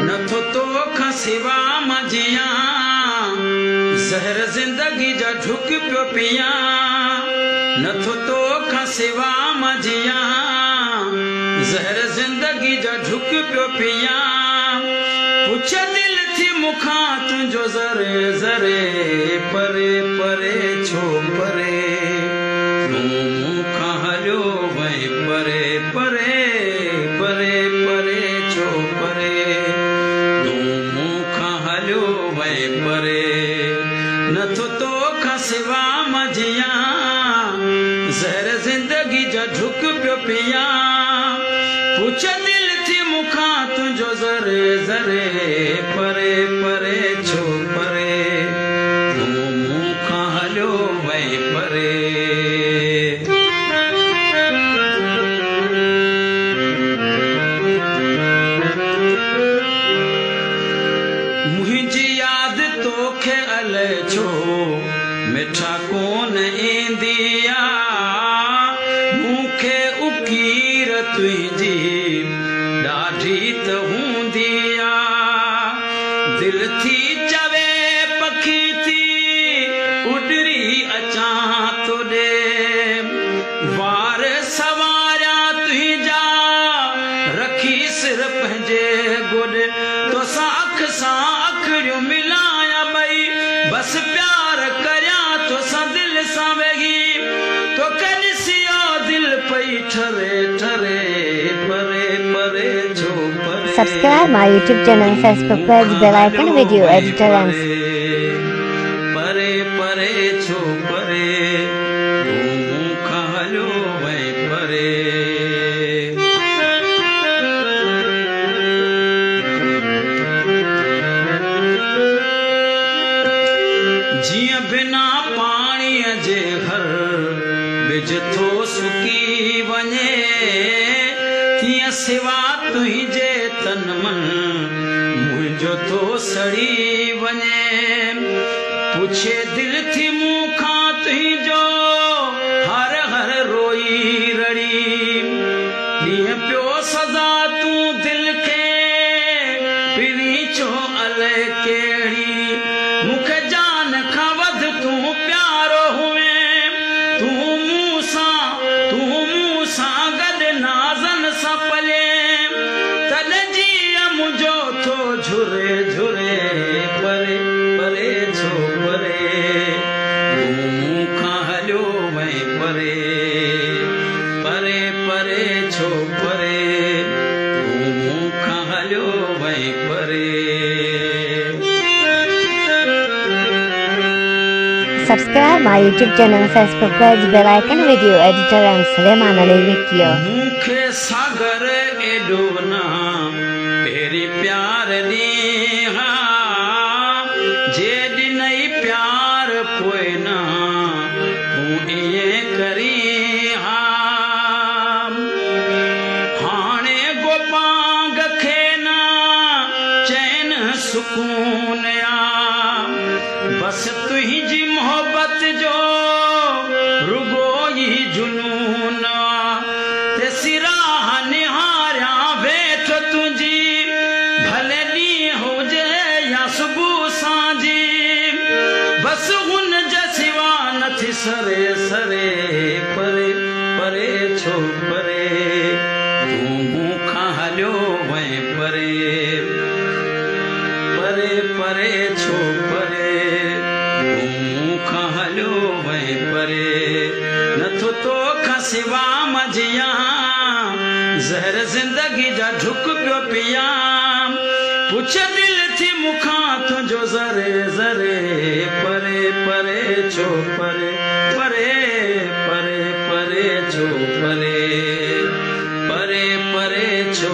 नथो तो खां सिवा मजिया ज़हर ज़िंदगी जा ढुक पियो पिया नथो तो खां सिवा मजिया ज़हर ज़िंदगी जा ढुक पियो पिया पुछ दिल थी मुखा तुझो ज़रे ज़रे परे परे छो परे मुखा हलियो वही परे परे परे परे छो परे मुखा हलियो वही परे नथो तो खां सिवा मजिया ज़हर ज़िंदगी जा ढुक पियो पिया पुछ दिल थी मुखा तुझो ज़रे ज़रे परे परे छो परे मुखा हलियो वही परे मुझी याद तोखे अले छो मिठा कोन इंदिया मुखे उकीर तुझी ॾाढी त हूंदिया दिल थी चवे पखी थी उडरी अचां तोॾे वार सवारिया तुंहिंजा रखी सिर पंहिंजे गोॾे तोसां अख सां अखड़ियूं मिलाया ॿई बस प्यार करियां तोसां दिल सां वेही तो ॾिसियो दिल पई ठरे ठरे परे परे छो परे Subscribe my YouTube channel, Facebook page, bell icon, video editor and परे परे छो परे मुखा हलियो वही परे जिया बिना पाणीअ जे घर बिज थो सुकी वञे तीअं सिवा तुंहिंजे तन मन मुंहिंजो थो सड़ी वञे पुछे दिल थी मूंखां तुंहिंजो हर हर रोई रड़ी ॾींहं पियो सदा तूं दिल खे पिड़ी छो अले कहिड़ी मूंखे जान खां वध तूं प्यारो हुए तूं मूं सां गॾु नाज़न सां पले तॾहिं जीअं मुंहिंजो थो झुरे झुरे परे परे छो परे मूंखां हलियो वही परे परे परे छो परे मूंखां हलियो वही परे subscribe my YouTube channel, Facebook page, bell icon, video editor and Suleiman Ali Video. मुखे सागर एडो ना तेरी प्यार नीहा जेडी नई प्यार पोए ना तू ये करी हाणे गोपांग खेना चैन सुकून या बस तुझी मोहब्बत जो रुगो ही जुनून ते सिराह निहारिया वेठ तुझी भले ॾींहं हुजे या सुबुह सांझी बस हुन जे सिवा नथी सरे सरे परे परे छो परे तूं मूंखां हलियो वहीं परे परे परे छो परे मूंखां हलियो वहीं परे नथो तो खां सिवा मजिया ज़हर ज़िंदगी जा ढुक पियो पिया पुछ दिल थी मुखां तुझो ज़रे ज़रे परे परे छो परे परे परे परे छो परे परे परे छो